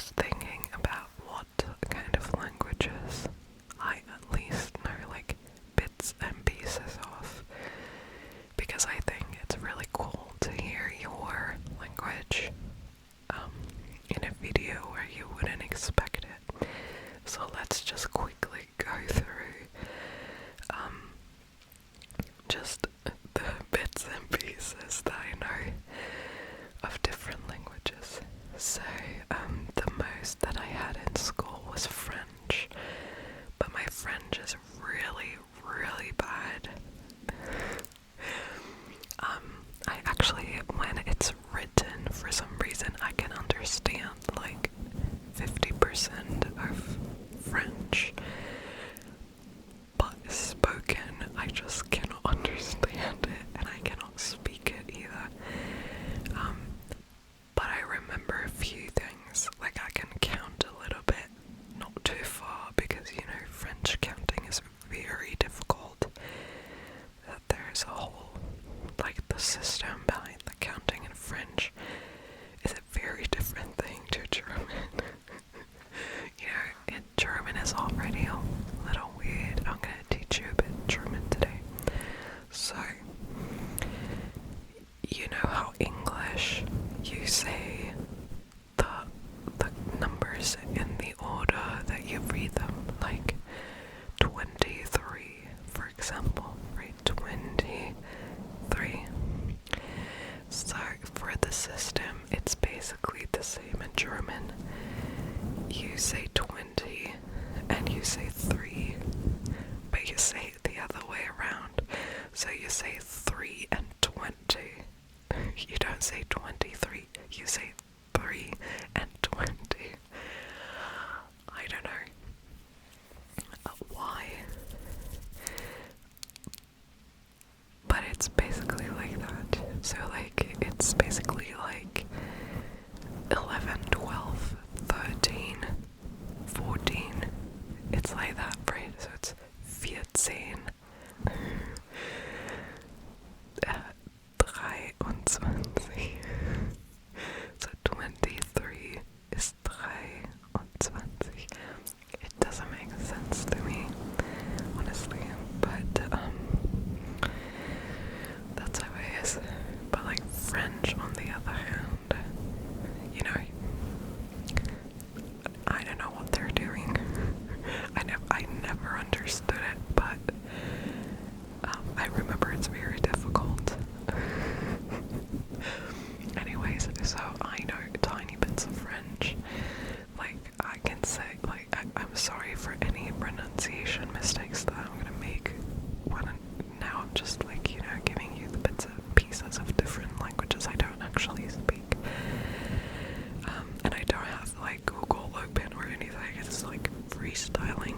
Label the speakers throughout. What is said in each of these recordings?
Speaker 1: was thinking about what kind of languages I at least know like bits and pieces of, because I think it's really cool to hear your language in a video where you wouldn't expect it. So let's just quickly go through just the bits and pieces that I know of different languages. So the most that I had in school was French, but my French is really, really bad. I actually, when it's written, for some reason I can understand like 50% of French, but spoken I just cannot understand it, and I cannot speak it either. But I remember a few things, like I can count a little bit, not too far, because you know French counting is very difficult. That there's a whole, like the system behind the counting in French is a very different thing to German. You know, German is already a little weird. I'm gonna teach you a bit German today. So, you know how English, you say the numbers in the order that you read them, like 23, for example, right? 23. So for the system, it's basically the same in German. You say 20 and you say 3, but you say it the other way around. So you say 3 and 20. You don't say 23, you say 3 and 20. I don't know why, but it's basically like that. So like, it's basically like 11, 12, 13, 14. It's like that, right? So it's 14, 23. So 23 is 23. It doesn't make sense to me, honestly, but that's how it is. But like French, on the other hand, you know, I don't know what they're doing. I never understood it, but I remember it's very difficult. Anyways, so I know tiny bits of French. Like, I can say, like, I'm sorry for any pronunciation mistakes that I'm gonna make now I'm just like, you know, giving you the bits and pieces of different languages I don't actually speak. And I don't have like Google open or anything, it's like freestyling.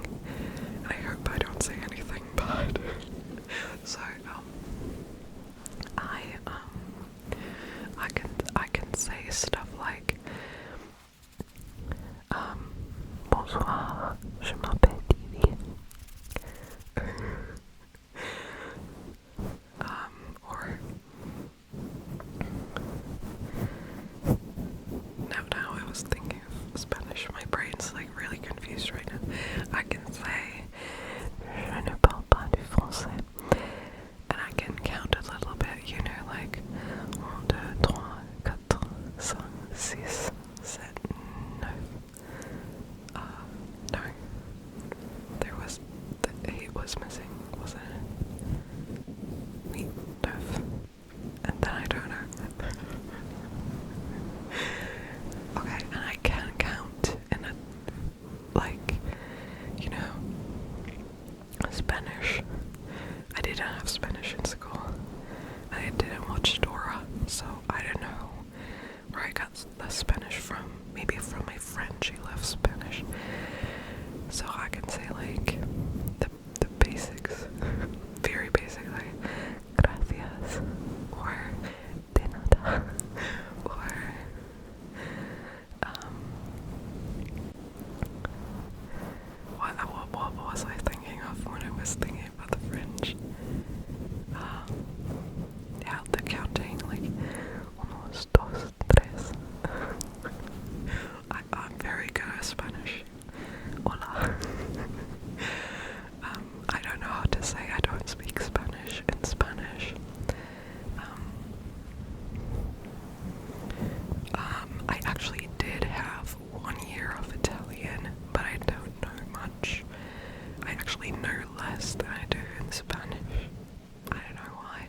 Speaker 1: I hope I don't say anything bad. So, I can say stuff like, bonsoir, je m'appelle Yeti. Or now I was thinking of Spanish. My brain's like really confused right now. I can say, je ne parle pas du français. And I can count a little bit, you know, like 1, 2, 3, 4, 5, 6, 7, 9. No. The 8 was missing, wasn't it? 8, 9. And then I don't know. Okay, and I can count in a, like, you know, Spanish. I didn't have Spanish in school. I didn't watch Dora, so I don't know where I got the Spanish from. did have 1 year of Italian, but I don't know much. I actually know less than I do in Spanish. I don't know why.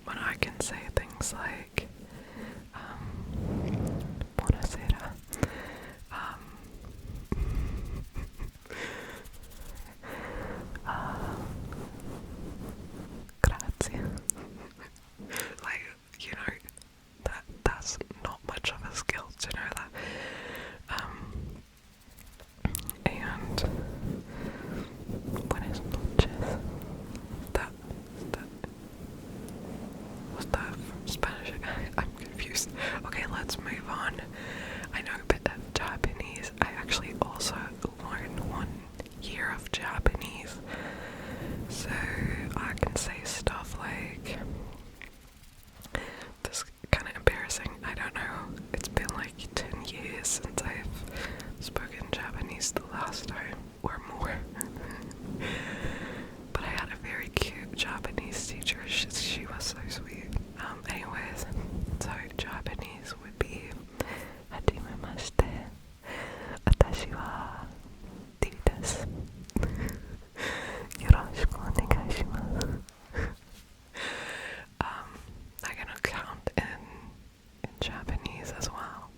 Speaker 1: But I can say things like, buonasera, grazie. Like, you know, that's not much of a skill to know that. And buenas noches. That was that from Spanish? I'm confused. Okay, let's move on. I know a bit of Japanese. I actually also learned 1 year of Japanese, so I can say stuff like, this is kind of embarrassing, I don't know, it's been like 10 years since I've spoken Japanese the last time, or more. But I had a very cute Japanese teacher, she was so sweet. Anyways, so Japanese would be hajimemashite, watashi wa Dee desu. Yoroshiku onegai shimasu. I can count in Japanese as well.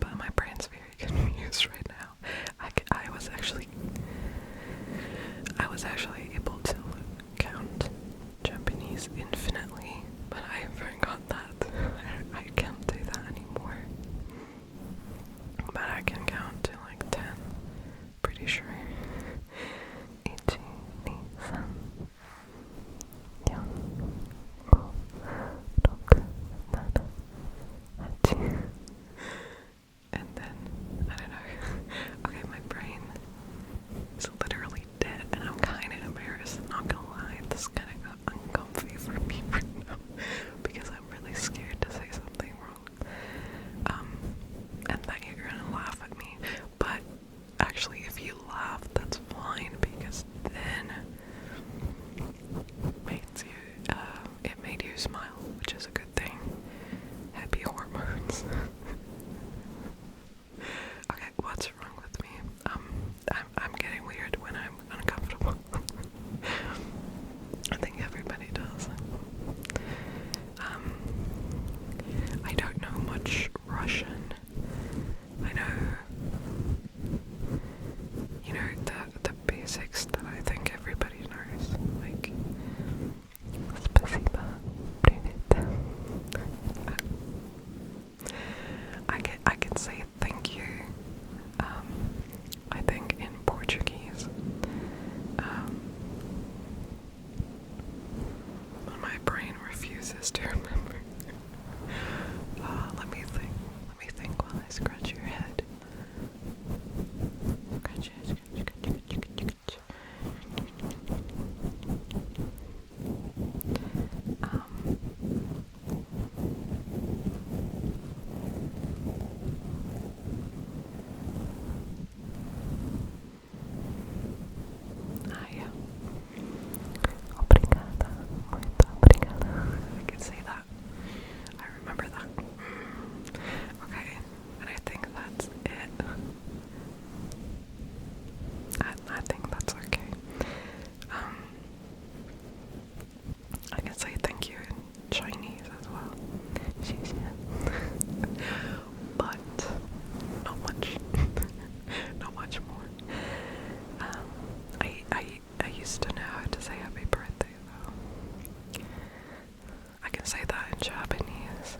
Speaker 1: But my brain's very confused right now. I was actually able to count Japanese infinitely, but I forgot that. I can't do that anymore. But I can count to like 10. Pretty sure. 1, 2, 3, 4, 5, 6, 7, 8. And then, I don't know. Okay, my brain is literally dead, and I'm kind of embarrassed. Not gonna lie, this kind of got uncomfy for me right now because I'm really scared to say something wrong. And that you're gonna laugh at me. But actually, if you laugh, that's fine because then it made you smile, which is a good thing. Happy hormones. Okay, what's wrong with me? I'm getting weird when I'm uncomfortable. I think everybody does. I don't know much Russian. I know, you know, the basics that I think everybody knows, like спасибо, привет. I can say thank you. I think in Portuguese. But my brain refuses to remember. Let me think while I scratch your head. Scratch. Yeah. Obrigada. Muito obrigada. I can say that. I remember that. Okay, and I think that's it. I think that's okay. I can say thank you in Chinese as well. 谢谢. But not much. Not much more. I used to know how to say happy birthday though. I can say that in Japanese.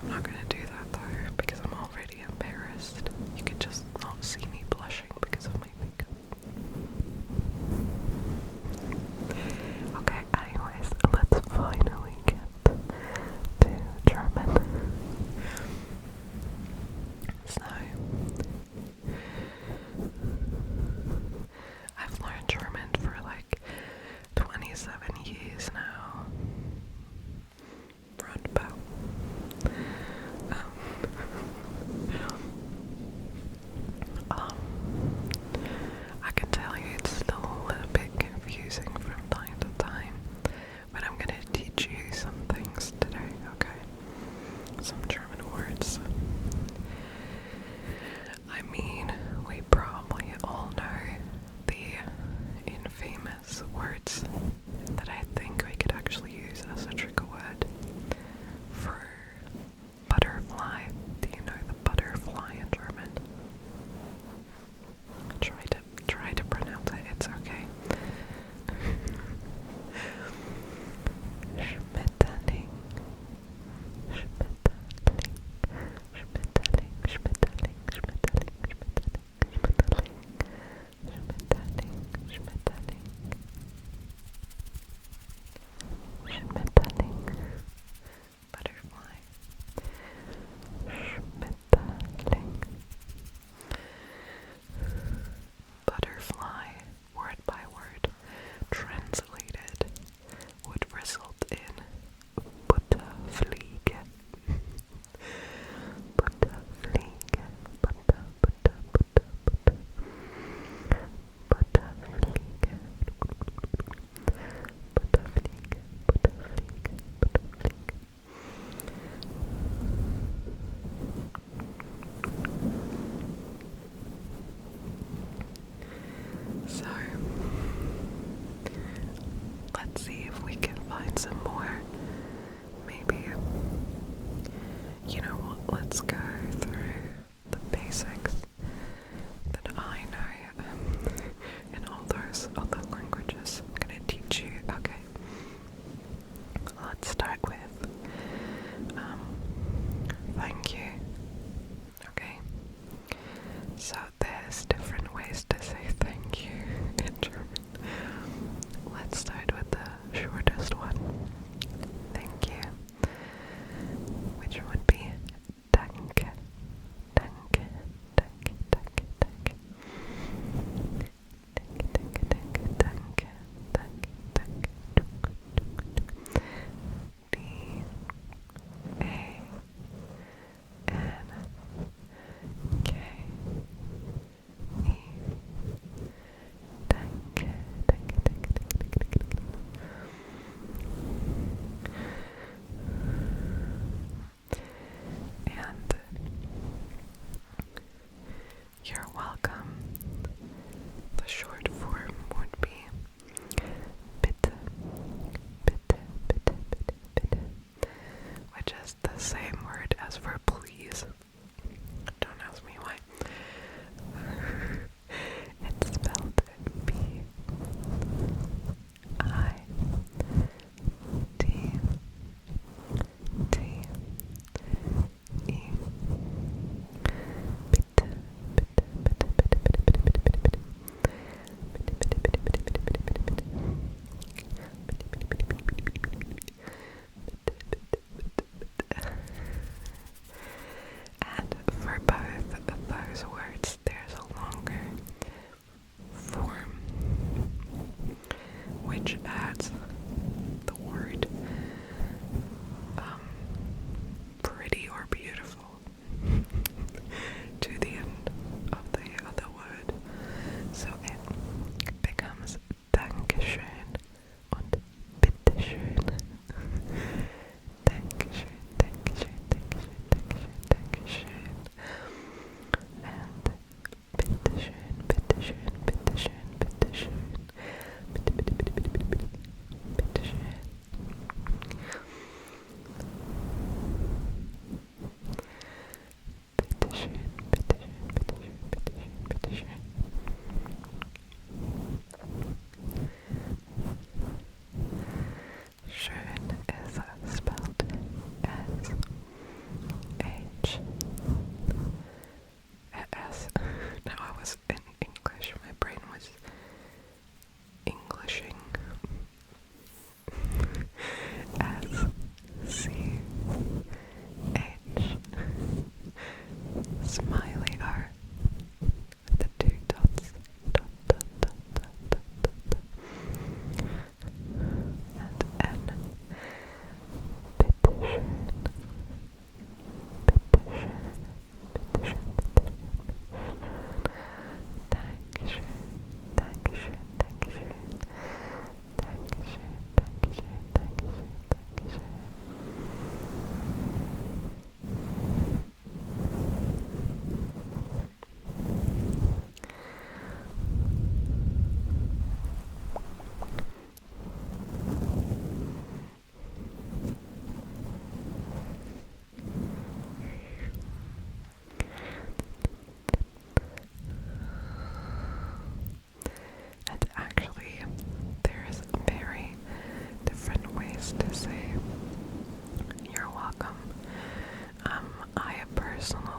Speaker 1: I'm not gonna do that though because I'm already embarrassed. You could just not see me blushing because of my makeup. Okay, anyways, let's finally get to German. So, I've learned German for like 27 years now. let's go through the basics that I know in all those other languages. I'm gonna teach you. Okay, let's start with thank you. Okay, so there's different ways to say thank you in German. Let's start with the shortest one. Thank you, which would be danke, danke, danke, danke, danke. Danke, danke, danke, danke, danke, danke. Danke, danke, danke, danke. And you're welcome. The short form would be bitte, bitte, bitte, bitte, bitte, which is the same word as for please. Don't ask me why. It's spelled B-I-T-T-E. And for both of those words, there's a longer form which adds the word pretty or beautiful to the end of the other word. So it becomes Dankeschön und Bitteschön. Dankeschön, Dankeschön, Dankeschön, Dankeschön, Dankeschön. And Bitteschön, Bitteschön, Bitteschön, Bitteschön. Bitte, bitte, bitte, bitte, bitte, bitte. Bitteschön. Bitteschön, bitteschön, bitteschön, bitteschön, bitteschön. Schön is spelled S-H-S. Now I was in English, my brain was Englishing. S-C-H. Smiley R. The two dots. Dot, dot, dot, dot, dot, dot. And N. Bitteschön. Bitteschön. Bitteschön. Dankeschön. Dankeschön. Dankeschön. Dankeschön. Dankeschön. Dankeschön. Dankeschön. And actually, there's very different ways to say you're welcome. I personally